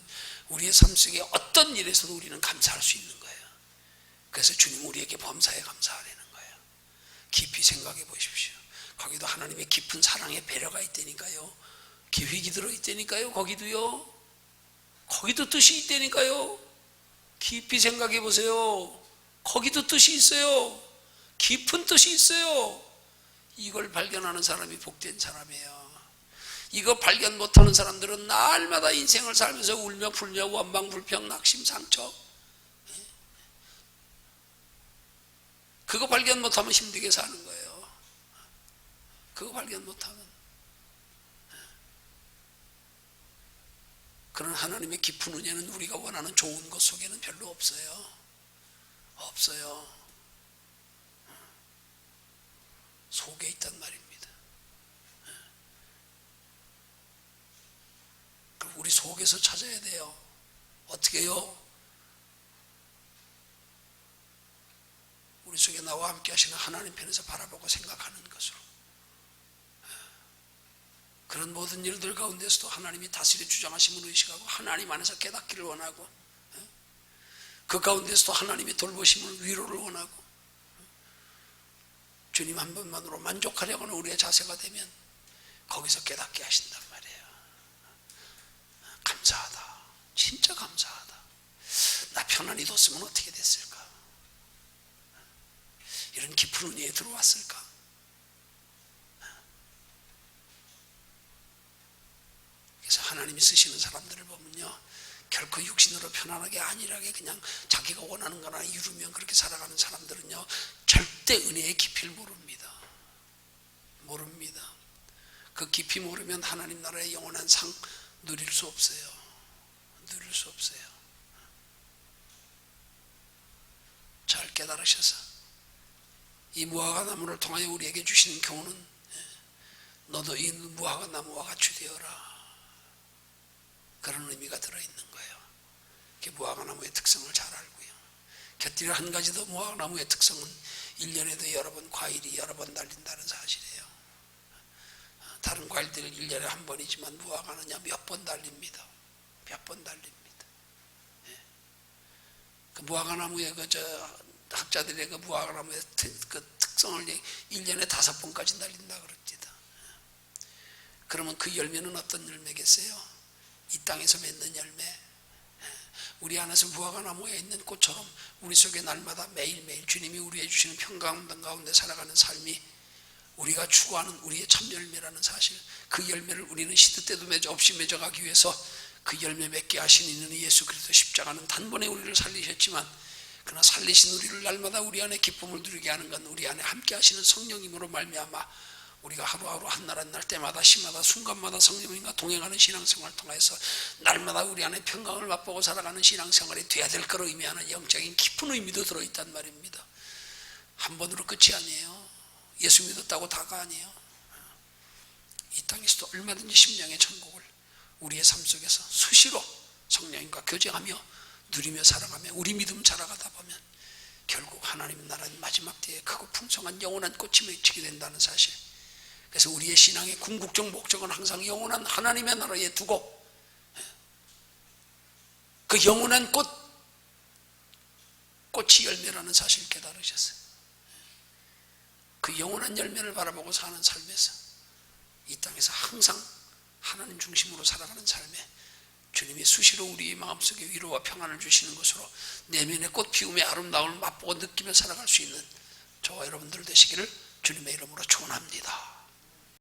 우리의 삶 속에 어떤 일에서도 우리는 감사할 수 있는 거예요. 그래서 주님 우리에게 범사에 감사하라는 거예요. 깊이 생각해 보십시오. 거기도 하나님의 깊은 사랑의 배려가 있다니까요. 계획이 들어있다니까요. 거기도요. 거기도 뜻이 있다니까요. 깊이 생각해 보세요. 거기도 뜻이 있어요. 깊은 뜻이 있어요. 이걸 발견하는 사람이 복된 사람이에요. 이거 발견 못하는 사람들은 날마다 인생을 살면서 울며 불며 원망불평 낙심 상처, 그거 발견 못하면 힘들게 사는 거예요. 그거 발견 못하면. 그런 하나님의 깊은 은혜는 우리가 원하는 좋은 것 속에는 별로 없어요. 없어요. 속에 있단 말입니다. 우리 속에서 찾아야 돼요. 어떻게 해요? 우리 속에 나와 함께 하시는 하나님 편에서 바라보고 생각하는 것으로. 그런 모든 일들 가운데서도 하나님이 다스려 주장하심을 의식하고 하나님 안에서 깨닫기를 원하고, 그 가운데서도 하나님의 돌보심을 위로를 원하고, 주님 한 번만으로 만족하려고 하는 우리의 자세가 되면 거기서 깨닫게 하신단 말이에요. 감사하다. 진짜 감사하다. 나 편안히 뒀으면 어떻게 됐을까? 이런 깊은 은혜에 들어왔을까? 그래서 하나님이 쓰시는 사람들을 보면요, 결코 육신으로 편안하게 안일하게 그냥 자기가 원하는 거나 이루면 그렇게 살아가는 사람들은요, 절대 은혜의 깊이를 모릅니다. 모릅니다. 그 깊이 모르면 하나님 나라의 영원한 상 누릴 수 없어요. 누릴 수 없어요. 잘 깨달으셔서 이 무화과나무를 통하여 우리에게 주시는 교훈은 너도 이 무화과 나무와 같이 되어라. 그런 의미가 들어있는 거예요. 무화과 나무의 특성을 잘 알고요. 곁들여 한 가지 더, 무화과 나무의 특성은 1년에도 여러 번 과일이 여러 번 달린다는 사실이에요. 다른 과일들은 1년에 한 번이지만 무화과는 몇 번 달립니다. 몇 번 달립니다. 그 무화과 나무의 학자들의 그 무화과 나무의 특성을 1년에 5번까지 달린다 그럽니다. 그러면 그 열매는 어떤 열매겠어요? 이 땅에서 맺는 열매. 우리 안에서 무화과 나무에 있는 꽃처럼 우리 속에 날마다 매일매일 주님이 우리에게 주시는 평강 가운데 살아가는 삶이 우리가 추구하는 우리의 참 열매라는 사실, 그 열매를 우리는 시드 때도 없이 맺어가기 위해서 그 열매 맺게 하신 이는 예수 그리스도 십자가는 단번에 우리를 살리셨지만, 그러나 살리신 우리를 날마다 우리 안에 기쁨을 누리게 하는 건 우리 안에 함께 하시는 성령님으로 말미암아 우리가 하루하루 한날 한날 때마다 시마다 순간마다 성령님과 동행하는 신앙생활을 통해서 날마다 우리 안에 평강을 맛보고 살아가는 신앙생활이 돼야 될 거로 의미하는 영적인 깊은 의미도 들어있단 말입니다. 한 번으로 끝이 아니에요. 예수 믿었다고 다가 아니에요. 이 땅에서도 얼마든지 심령의 천국을 우리의 삶 속에서 수시로 성령님과 교제하며 누리며 살아가며 우리 믿음 자라가다 보면 결국 하나님 나라는 마지막 때에 크고 풍성한 영원한 꽃이 맺히게 된다는 사실. 그래서 우리의 신앙의 궁극적 목적은 항상 영원한 하나님의 나라에 두고 그 영원한 꽃이 열매라는 사실을 깨달으셨어요. 그 영원한 열매를 바라보고 사는 삶에서 이 땅에서 항상 하나님 중심으로 살아가는 삶에 주님이 수시로 우리의 마음속에 위로와 평안을 주시는 것으로 내면의 꽃 피움의 아름다움을 맛보고 느끼며 살아갈 수 있는 저와 여러분들 되시기를 주님의 이름으로 축원합니다.